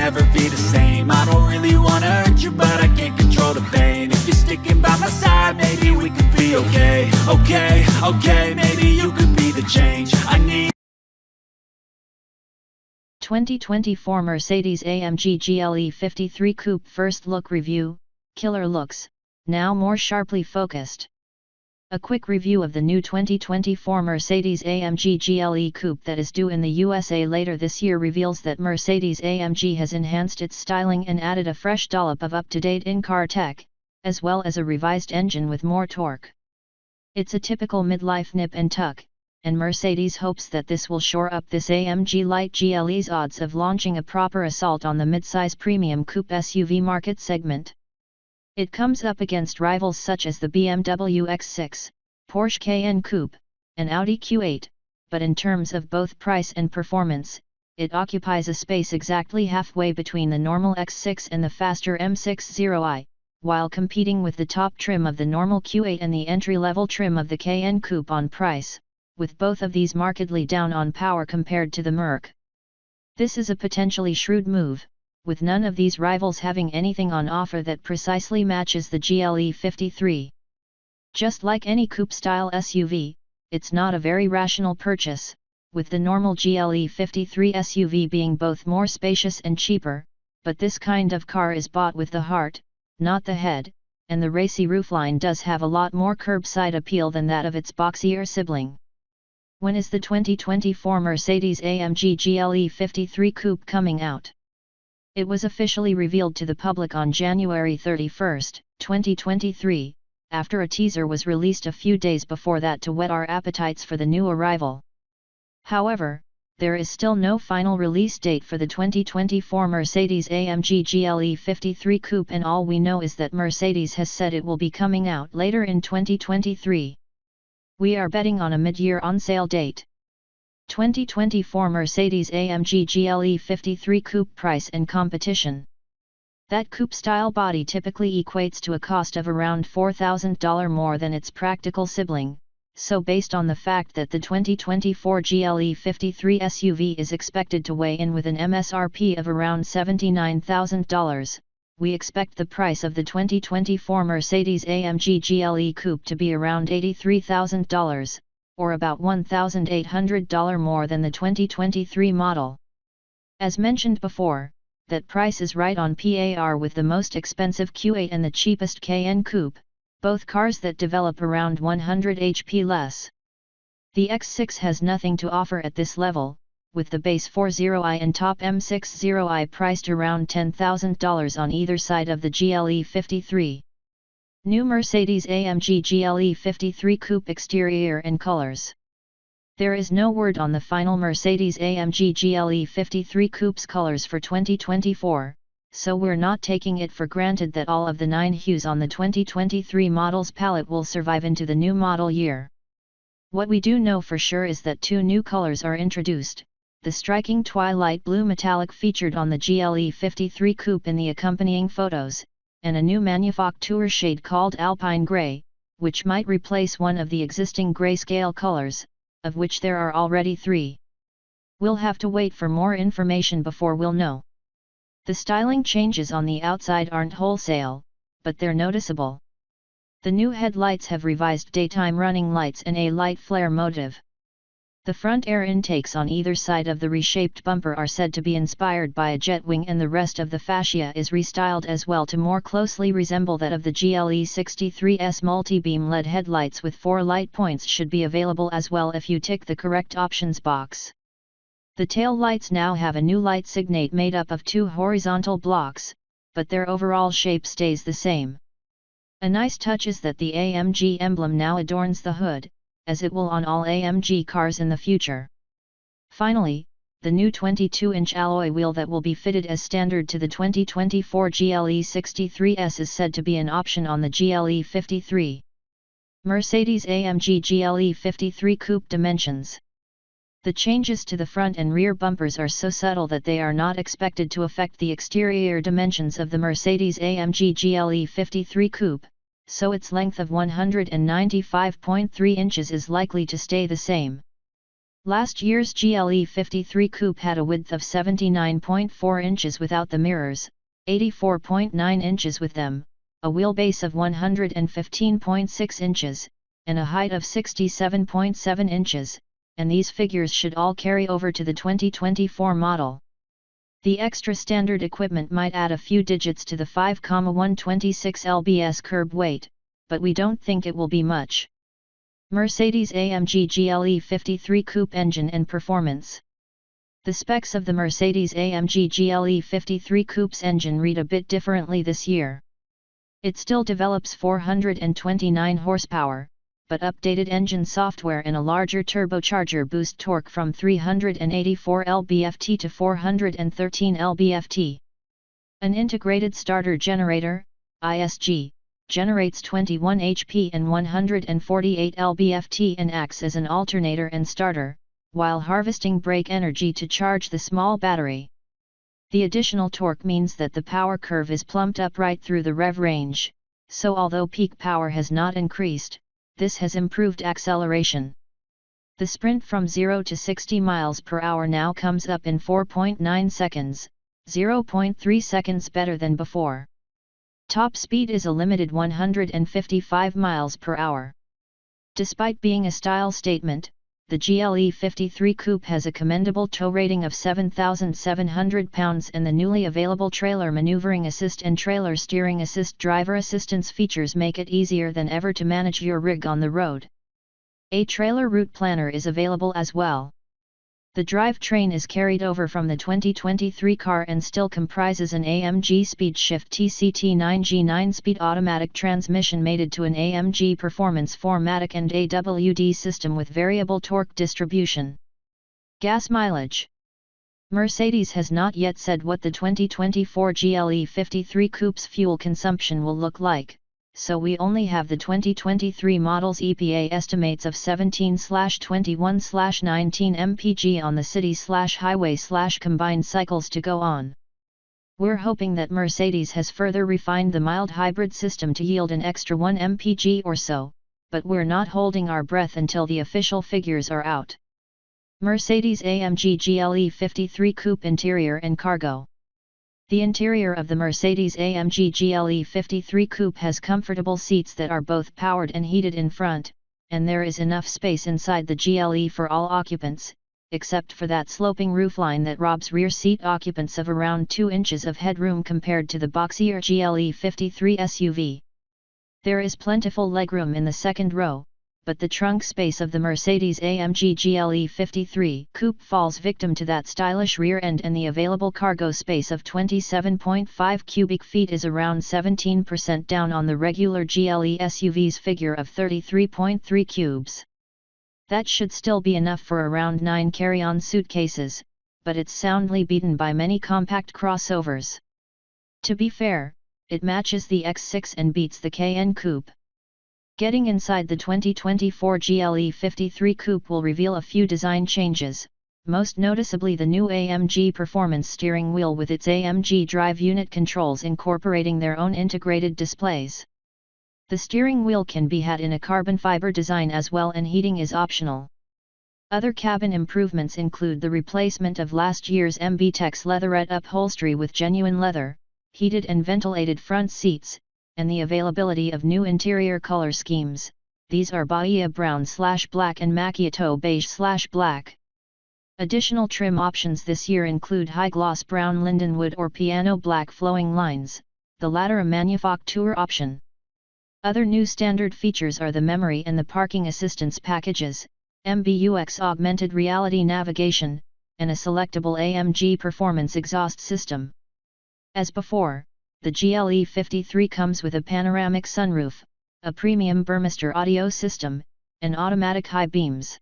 never be the same. I don't really wanna hurt you, but I can't control the pain. If you're sticking by my side, maybe we could be okay. Okay, maybe you could be the change I need. 2024 Mercedes-AMG GLE 53 Coupe First Look Review, Killer Looks, now more sharply focused. A quick review of the new 2024 Mercedes-AMG GLE Coupe that is due in the USA later this year reveals that Mercedes-AMG has enhanced its styling and added a fresh dollop of up-to-date in-car tech, as well as a revised engine with more torque. It's a typical midlife nip and tuck, and Mercedes hopes that this will shore up this AMG Light GLE's odds of launching a proper assault on the midsize premium coupe SUV market segment. It comes up against rivals such as the BMW X6, Porsche Cayenne Coupe, and Audi Q8, but in terms of both price and performance, it occupies a space exactly halfway between the normal X6 and the faster M60i, while competing with the top trim of the normal Q8 and the entry-level trim of the Cayenne Coupe on price, with both of these markedly down on power compared to the Merc. This is a potentially shrewd move, with none of these rivals having anything on offer that precisely matches the GLE 53. Just like any coupe-style SUV, it's not a very rational purchase, with the normal GLE 53 SUV being both more spacious and cheaper, but this kind of car is bought with the heart, not the head, and the racy roofline does have a lot more curbside appeal than that of its boxier sibling. When is the 2024 Mercedes-AMG GLE 53 Coupe coming out? It was officially revealed to the public on January 31, 2023, after a teaser was released a few days before that to whet our appetites for the new arrival. However, there is still no final release date for the 2024 Mercedes-AMG GLE 53 Coupe, and all we know is that Mercedes has said it will be coming out later in 2023. We are betting on a mid-year on-sale date. 2024 Mercedes-AMG GLE 53 Coupe price and competition. That coupe-style body typically equates to a cost of around $4,000 more than its practical sibling, so based on the fact that the 2024 GLE 53 SUV is expected to weigh in with an MSRP of around $79,000, we expect the price of the 2024 Mercedes-AMG GLE Coupe to be around $83,000, or about $1,800 more than the 2023 model. As mentioned before, that price is right on par with the most expensive Q8 and the cheapest Cayenne Coupe, both cars that develop around 100 HP less. The X6 has nothing to offer at this level, with the base 40i and top M60i priced around $10,000 on either side of the GLE 53. New Mercedes-AMG GLE 53 Coupe exterior and colors. There is no word on the final Mercedes-AMG GLE 53 Coupe's colors for 2024, so we're not taking it for granted that all of the 9 hues on the 2023 model's palette will survive into the new model year. What we do know for sure is that 2 new colors are introduced, the striking twilight blue metallic featured on the GLE 53 Coupe in the accompanying photos, and a new manufacturer shade called Alpine Grey, which might replace one of the existing grayscale colors, of which there are already 3. We'll have to wait for more information before we'll know. The styling changes on the outside aren't wholesale, but they're noticeable. The new headlights have revised daytime running lights and a light flare motive. The front air intakes on either side of the reshaped bumper are said to be inspired by a jet wing, and the rest of the fascia is restyled as well to more closely resemble that of the GLE 63's multi-beam LED headlights, with 4 light points should be available as well if you tick the correct options box. The tail lights now have a new light signate made up of 2 horizontal blocks, but their overall shape stays the same. A nice touch is that the AMG emblem now adorns the hood, as it will on all AMG cars in the future. Finally, the new 22-inch alloy wheel that will be fitted as standard to the 2024 GLE 63s is said to be an option on the GLE 53. Mercedes-AMG GLE 53 Coupe dimensions. The changes to the front and rear bumpers are so subtle that they are not expected to affect the exterior dimensions of the Mercedes-AMG GLE 53 Coupe, so its length of 195.3 inches is likely to stay the same. Last year's GLE 53 Coupe had a width of 79.4 inches without the mirrors, 84.9 inches with them, a wheelbase of 115.6 inches, and a height of 67.7 inches, and these figures should all carry over to the 2024 model. The extra standard equipment might add a few digits to the 5,126 lbs curb weight, but we don't think it will be much. Mercedes-AMG GLE 53 Coupe engine and performance. The specs of the Mercedes-AMG GLE 53 Coupe's engine read a bit differently this year. It still develops 429 horsepower, but updated engine software and a larger turbocharger boost torque from 384 lb-ft to 413 lb-ft. An integrated starter generator, ISG, generates 21 HP and 148 lb-ft and acts as an alternator and starter, while harvesting brake energy to charge the small battery. The additional torque means that the power curve is plumped up right through the rev range, so although peak power has not increased, this has improved acceleration. The sprint from 0 to 60 miles per hour now comes up in 4.9 seconds, 0.3 seconds better than before. Top speed is a limited 155 miles per hour. Despite being a style statement, the GLE 53 Coupe has a commendable tow rating of 7,700 pounds, and the newly available trailer maneuvering assist and trailer steering assist driver assistance features make it easier than ever to manage your rig on the road. A trailer route planner is available as well. The drivetrain is carried over from the 2023 car and still comprises an AMG SpeedShift TCT9G 9-speed automatic transmission mated to an AMG Performance 4MATIC and AWD system with variable torque distribution. Gas mileage. Mercedes has not yet said what the 2024 GLE 53 Coupe's fuel consumption will look like, so we only have the 2023 model's EPA estimates of 17/21/19 mpg on the city/highway/combined cycles to go on. We're hoping that Mercedes has further refined the mild hybrid system to yield an extra 1 mpg or so, but we're not holding our breath until the official figures are out. Mercedes-AMG GLE 53 Coupe interior and cargo. The interior of the Mercedes-AMG GLE 53 Coupe has comfortable seats that are both powered and heated in front, and there is enough space inside the GLE for all occupants, except for that sloping roofline that robs rear seat occupants of around 2 inches of headroom compared to the boxier GLE 53 SUV. There is plentiful legroom in the second row, but the trunk space of the Mercedes-AMG GLE 53 Coupe falls victim to that stylish rear end, and the available cargo space of 27.5 cubic feet is around 17% down on the regular GLE SUV's figure of 33.3 cubes. That should still be enough for around 9 carry-on suitcases, but it's soundly beaten by many compact crossovers. To be fair, it matches the X6 and beats the Cayenne Coupe. Getting inside the 2024 GLE 53 Coupe will reveal a few design changes, most noticeably the new AMG Performance steering wheel with its AMG drive unit controls incorporating their own integrated displays. The steering wheel can be had in a carbon fiber design as well, and heating is optional. Other cabin improvements include the replacement of last year's MB-Tex leatherette upholstery with genuine leather, heated and ventilated front seats, and the availability of new interior color schemes. These are Bahia brown/black and macchiato beige/black. Additional trim options this year include high-gloss brown lindenwood or piano black flowing lines, the latter a manufacturer option. Other new standard features are the memory and the parking assistance packages, MBUX augmented reality navigation, and a selectable AMG Performance exhaust system. As before, the GLE 53 comes with a panoramic sunroof, a premium Burmester audio system, and automatic high beams.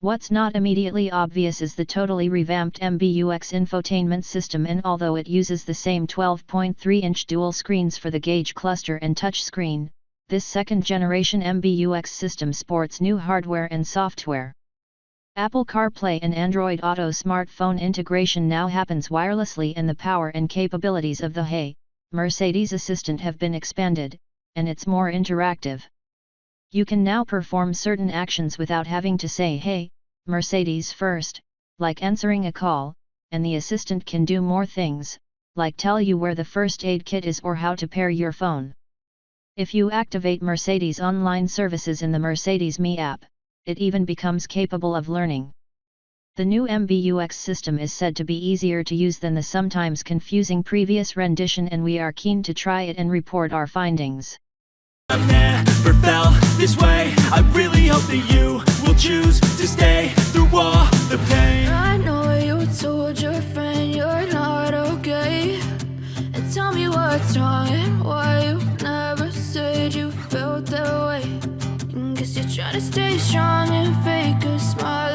What's not immediately obvious is the totally revamped MBUX infotainment system, and although it uses the same 12.3-inch dual screens for the gauge cluster and touchscreen, this second-generation MBUX system sports new hardware and software. Apple CarPlay and Android Auto smartphone integration now happens wirelessly, and the power and capabilities of the Hey Mercedes Assistant have been expanded, and it's more interactive. You can now perform certain actions without having to say "Hey, Mercedes first, like answering a call, and the assistant can do more things, like tell you where the first aid kit is or how to pair your phone. If you activate Mercedes online services in the Mercedes Me app, it even becomes capable of learning. The new MBUX system is said to be easier to use than the sometimes confusing previous rendition, and we are keen to try it and report our findings. I've never felt this way. I really hope that you will choose to stay through all the pain. I know you told your friend you're not okay, and tell me what's wrong and why you never said you felt that way. And guess you're trying to stay strong and fake a smile